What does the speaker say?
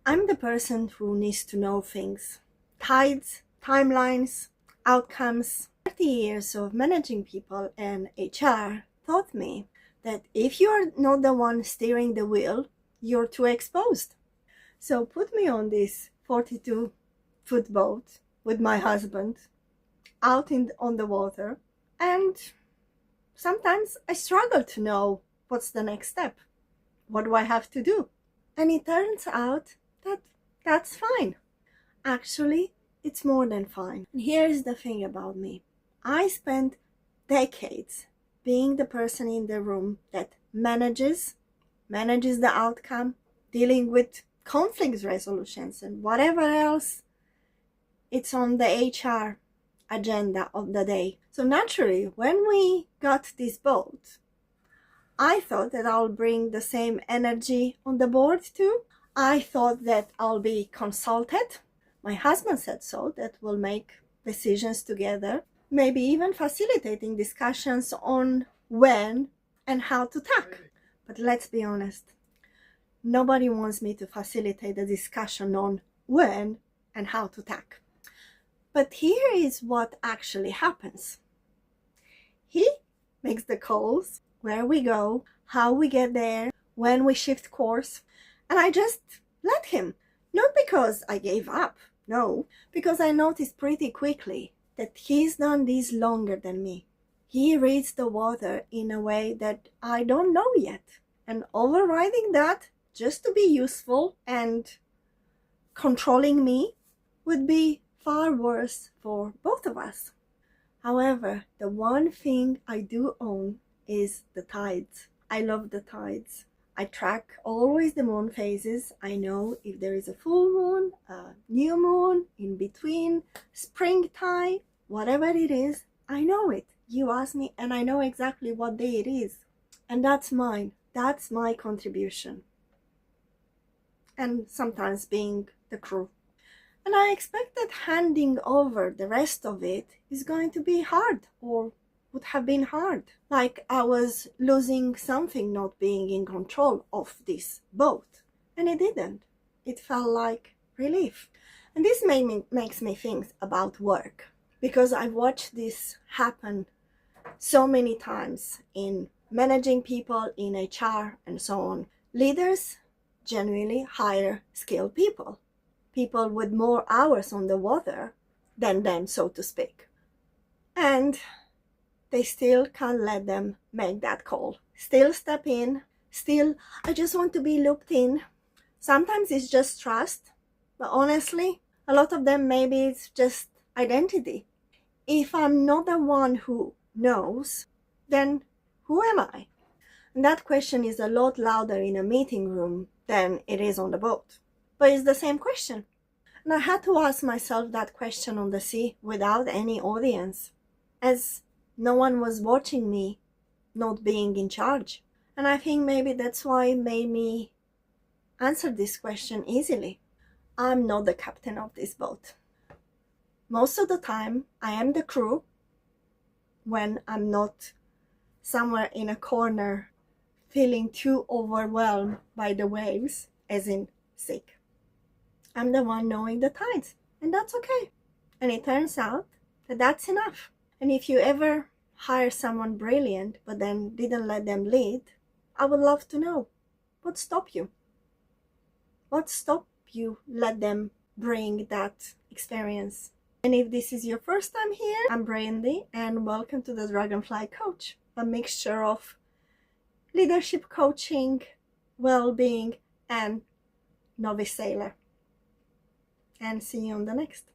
I'm the person who needs to know things. Tides, timelines, outcomes. 30 years of managing people and HR taught me that if you are not the one steering the wheel, you're too exposed. So put me on this 42-foot boat with my husband out on the water, and sometimes I struggle to know what's the next step. What do I have to do? And it turns out that that's fine. Actually, it's more than fine. And here's the thing about me. I spent decades being the person in the room that manages the outcome, dealing with conflict resolutions and whatever else it's on the HR agenda of the day. So naturally, when we got this boat, I thought that I'll bring the same energy on the board too. I thought that I'll be consulted. My husband said so, that we'll make decisions together, maybe even facilitating discussions on when and how to tack. But let's be honest, nobody wants me to facilitate the discussion on when and how to tack. But here is what actually happens. He makes the calls, where we go, how we get there, when we shift course, and I just let him. Not because I gave up, no, because I noticed pretty quickly that he's done this longer than me. He reads the water in a way that I don't know yet. And overriding that, just to be useful and controlling me, would be far worse for both of us. However, the one thing I do own is the tides. I love the tides. I track always the moon phases. I know if there is a full moon, a new moon, in between, spring tide, whatever it is, I know it. You ask me and I know exactly what day it is. And that's mine. That's my contribution. And sometimes being the crew. And I expect that handing over the rest of it is going to be hard, or would have been hard. Like I was losing something, not being in control of this boat. And it didn't. It felt like relief. And this makes me think about work, because I've watched this happen so many times in managing people, in HR, and so on. Leaders genuinely hire skilled people. People with more hours on the water than them, so to speak. And they still can't let them make that call. Still step in. Still, I just want to be looped in. Sometimes it's just trust. But honestly, a lot of them, maybe it's just identity. If I'm not the one who knows, then who am I? And that question is a lot louder in a meeting room than it is on the boat. But it's the same question. And I had to ask myself that question on the sea without any audience, as no one was watching me not being in charge. And I think maybe that's why it made me answer this question easily. I'm not the captain of this boat. Most of the time, I am the crew when I'm not somewhere in a corner feeling too overwhelmed by the waves, as in sick. I'm the one knowing the tides, and that's okay. And it turns out that that's enough. And if you ever hire someone brilliant but then didn't let them lead, I would love to know, what stopped you? What stopped you let them bring that experience? And if this is your first time here, I'm Brandy, and welcome to the Dragonfly Coach, a mixture of leadership coaching, well-being, and novice sailor. And see you on the next.